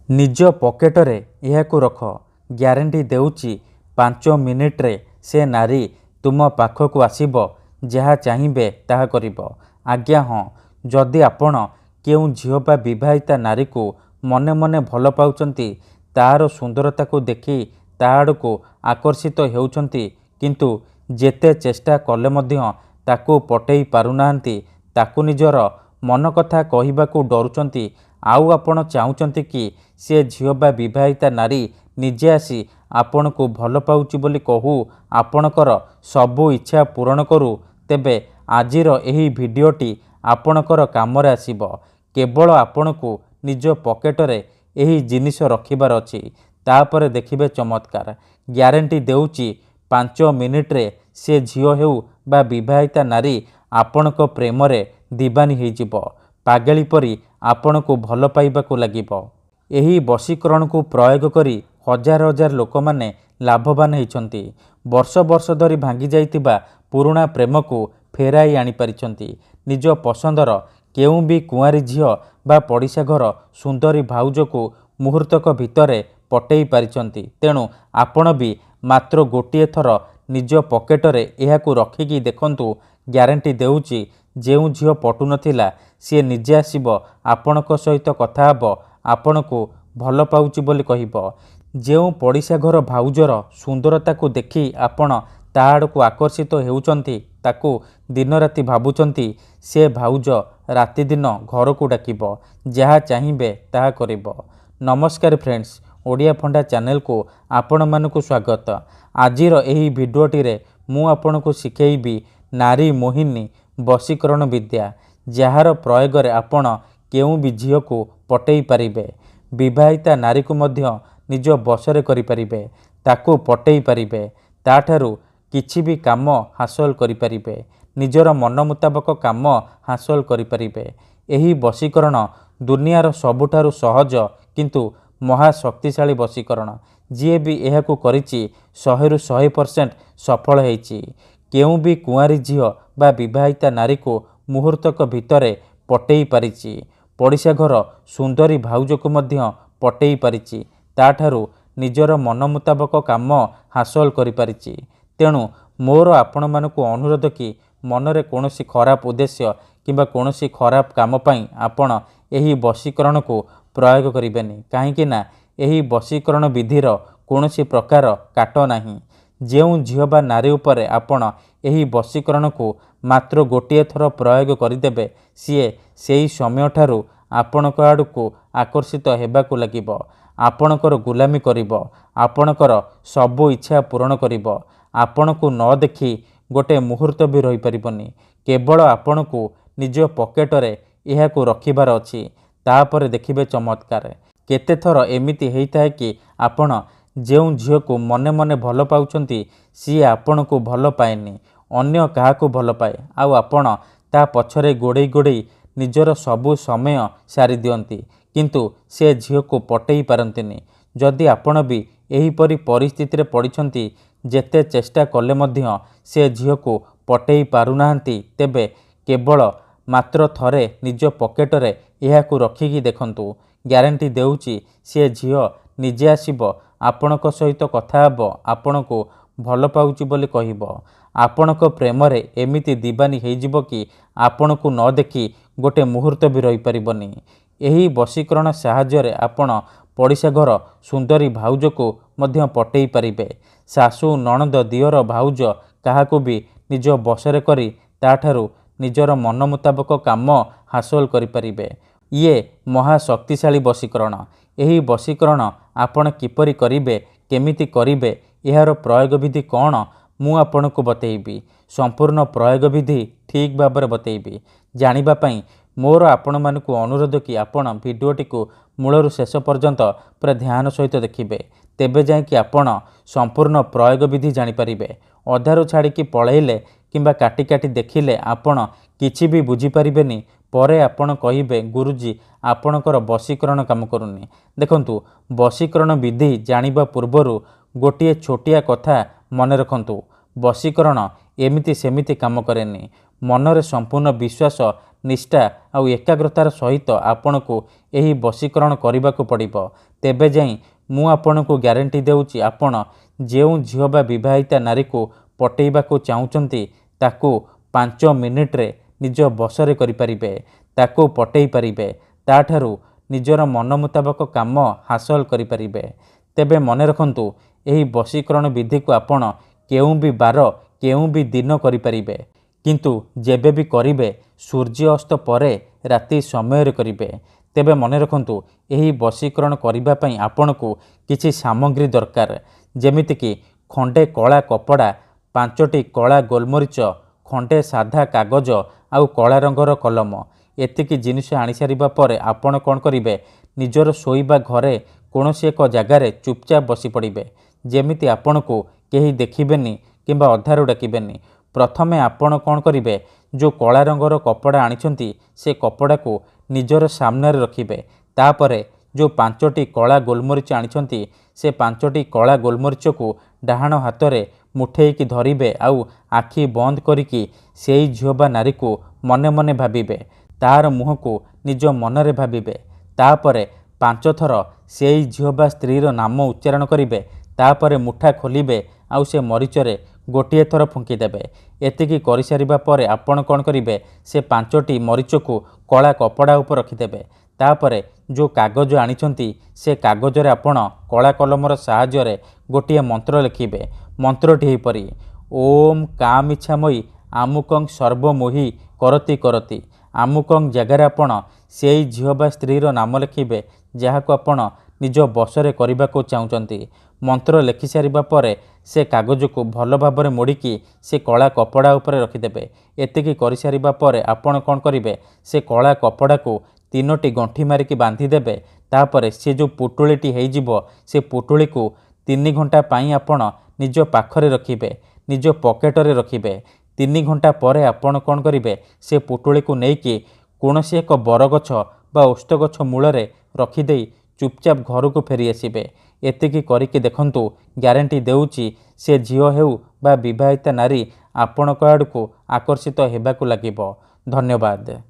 निज पकेटरे यहाकू रख ग्यारंटी देउची 5 मिनिट्रे से नारी तुम पाखक आसीबो जहाँ चाहिए ताहा करिबो। आज्ञा हाँ, जदि आपण केउ झील बा विवाहिता नारी को मने मने भल पाउचंती तार सुंदरता को देखि ताआडको आकर्षित हेउचंती किंतु जेते चेष्टा कले मध्य ताकू पटेई पारुनाहांती ताकू निजर मन कथा कहिबाकू डरुचंती आउ आपण चाहुचंती कि से झील बा विवाहिता नारी निजे आसी आपण को भल पाउची बोली कहू आपणकर सबु इच्छा पूरण करू तेबे आजिर एही भिडियोटी आपणकर कामरे आसीबो। केवल आपण को निज पकेटरे एही जिनिस रखिबार अछि तापरे देखिबे चमत्कार। ग्यारंटी देउची 5 मिनिट्रे से झील हेउ बा विवाहिता नारी आपणक प्रेमरे दीवानी होइजिबो। पागेली परी आपण को भल पाइबाकू लागिबो। एही वशीकरण को प्रयोग करी हजार हजार लोक माने लाभवान होइछंती। वर्ष वर्ष धरी भांगी जाइतिबा पुराणा प्रेम को फेराई आनी पारिछंती। निज पसंदर केउ भी कुआरी झील बा पड़िशा घर सुंदरी भाउज को मुहूर्तक भितरे पटेई पारिछंती। तेणु आपण भी मात्र गोटिए थर निज पकेटरे एहाकू रखिकी देखंतु। ग्यारंटी देउची जेउ झील पटु नथिला सी निजे आसीबो आपणक सहित कथा हबो आपण को भल पाउची बोली कहिबो। जेउ पड़िशा घर भाउजर सुंदरता को देखि आपण ताआडको आकर्षित हेउचंती ताकू दिन राति भाबुचंती से भाउज राति दिन घर को डाकिबो जहाँ चाहिए ताहा करिबो। नमस्कार फ्रेंड्स, ओडिया फंडा चैनल को आपण मानकु स्वागत। आजिर एही भिडियोटी रे मु आपण को शिखेइबी नारी मोहिनी वशीकरण विद्या जार प्रयोग रे आपण केउ भी झील को पटेई पारिबे। विवाहिता नारी को मध्य निज बसरे करि पारिबे, ताकू पटेई पारिबे, ताठारु किछि भी काम हासिल करि पारिबे, निजर मन मुताबक काम हासिल करि पारिबे। एही वशीकरण दुनियार सबुठारु सहज किंतु महाशक्तिशाली वशीकरण। जी भी एहाकू करिछि 100% सफल हेइछि। केउ भी कुआरी झील बा विवाहिता नारी को मुहूर्तक भितरे पटेई पारिछि। पड़िशा घर सुंदरी भाउज को मध्य पटेई पारिछि, ताठारु निजर मन मुताबक काम हासिल करि पारिछि। तेणु मोर आपण मानकु अनुरोध कि मनरे कोनोसी खराब उद्देश्य किंबा कोनोसी खराब काम पई आपण एही वशीकरण को प्रयोग करिबेनी, काहेकि ना एही वशीकरण विधिर कोनोसी प्रकार काट नाही। जेउ झील बा नारी उपरे आपण एही वशीकरण को मात्र गोटिए थर प्रयोग करिदेबे सीए सेही समय ठारू आपणक आड़को आकर्षित हेबाकू लागिबो, आपणकर गुलामी करिबो, आपणकर सबु इच्छा पूरण करिबो। आपणकू न देखि गोटे मुहूर्त भी रही परिबनी। केवल आपणकू निज पकेटरे एहाकू रखिबार अछि, तापरे देखिबे चमत्कार। केते थर एमिति हेइताए कि आपण जेउ झील को मने मने भल पाउचंती सी आपण को भल पाएनी, अन्य काहाकू भल पाए। आउ आपण ता पछरे गोड़ेई गोड़ेई निजर सबु समय सारी दियंती किंतु से झील को पटेई पारंतिनी। जदि आपण भी एहीपरि परिस्थिति रे पड़िछंती जेते चेष्टा कले मध्य से झील को पटेई पारुनाहांती तेबे केवल मात्र थरे निज पकेटरे एहाकू रखिकी देखंतु। ग्यारंटी देउची से झील निजे आसीबो आपणक सहित कथा हबो आपण को भल पाउची बोली कहिबो। आपणक प्रेमरे एमिति दीवानी हेइजिबो कि आपण को न देखि गोटे मुहूर्त भी रही परिबनी। एही वशीकरण साहाय्य आपण पड़िशा घर सुंदरी भाउज को मध्य पटेई पारिबे। सासु नणंद दियर भाउज काहाकू भी निज बसरे करी ताठारु निजर मन मुताबक काम हासिल करि पारिबे। ये महाशक्तिशाली वशीकरण। एही वशीकरण आपण किपरि करिबे, केमिति करिबे, एहार प्रयोग विधि कौन मु आपनको बतेइबी। संपूर्ण प्रयोग विधि ठीक भाबरे बतेइबी। जानिबा पई मोर आपण मानकु अनुरोध कि आपण भिडियोटी को मूलरु शेष पर्यंत पूरा ध्यान सहित देखिबे, तेबे जाय कि आपण संपूर्ण प्रयोग विधि जानि परिबे। अधारु छाड़िकी पळेइले किंबा काटी काटी देखिले आपण किछि भी बुझी परिबेनी। परे आपण कहिबे गुरुजी आपणकर वशीकरण काम करूनी। देखंतु वशीकरण विधि जानिबा पूर्वरु गोटिए छोटिया कथा मन रखंतु। वशीकरण एमिति सेमिति काम करेनी। मनरे संपूर्ण विश्वास निष्ठा आउ एकाग्रतार सहित आपणको एही वशीकरण करबाकू पड़िबो। तेबे जाई मु आपणको ग्यारंटी देउची आपण जेउ झियो बा विवाहिता नारी को पटेइबाकू चाहुचंती ताकू 5 मिनिट रे निज बसरे करि परिबे, ताकू पटेई परिबे, ताठारू निजर मन मुताबक काम हासिल करि परिबे। तेबे मने रखंतु एही वशीकरण विधि को आपण केउ भी बार केउ भी दिन करि परिबे, किंतु जेबे भी करिबे सूर्य अस्त परे राति समय रे करिबे। तेबे मने रखंतु एही वशीकरण करिबा पई आपणको किछि सामग्री दरकार, जेमिति कि खंडे कला कपड़ा, 5टी कला गोलमरीच, खंडे साधा कागज आउ कला रंगर कलम। एतिकी जिनिस आनी सारिबा परे आपण कोन करिबे, निजर शोइबा घरे कोनोसी एक जगार चुपचाप बसी पड़िबे, जेमिति आपणको केही देखिबेनी किंबा अधारू डाकिबेनी। प्रथमे आपण कोन करिबे, जो कला रंगर कपड़ा आनिछंती से कपड़ा को निजर सामने रखिबे। तापरे जो 5टी कला गोलमरीच आनिछंती से 5टी कला गोलमरीच को डाहाण हाथ रे मुठेइकी धरिबे आउ आखि बंद करिकी सेई झियो बा नारी को मने मने भाबिबे, तार मुह को निज मनरे भाबिबे। तापरे 5 थर सेई झियो बा स्त्रीर नाम उच्चारण करिबे। तापरे मुठा खोलिबे आउ से मरीचरे गोटिए थर फुंकी देबे। एतिकी करि सारिबा परे आपण कोन करिबे, से 5टी मरीच को कला कपड़ा उपर रखिदेबे। तापरे जो कागज आनिछंती से कागजरे आपण कला कलमर साहाय्य गोटिए मंत्र लिखिबे। मंत्रटी एहिपरि, ओम कामिच्छामयी आमुकं सर्वमोहि करति करति। आमुकं जगार आपण सेई झियो बा स्त्रीर नाम लिखिबे जहाको आपण निज बसरे करबाको चाहुचंती। मंत्र लिखि सारिबा परे से कागज को भल भाबरे मोड़िकी से कला कपड़ा उपरे रखिदेबे। एतिकी करि सारिबा परे आपण कोन करिबे, से कला कपड़ा को 3टी गंठी मारिकी बांधी देबे। तापरे से जो पुटुळीटी हेइजिबो से पुटुळी को 3 घंटा पाई आपण निज पाखरे रखिबे, निज पकेटरे रखिबे। 3 घंटा परे आपण कोन करिबे, से पुटुळी को नेइकी कोनोसी एक बरगछ बा ओस्त गछ मूलरे रखिदेई चुपचाप घर को फेरी आसिबे। एतिकी करिकी देखंतु ग्यारंटी देउची से झियो हेउ बा विवाहिता नारी आपणक आड़को आकर्षित हेबाकू लागिबो। धन्यवाद।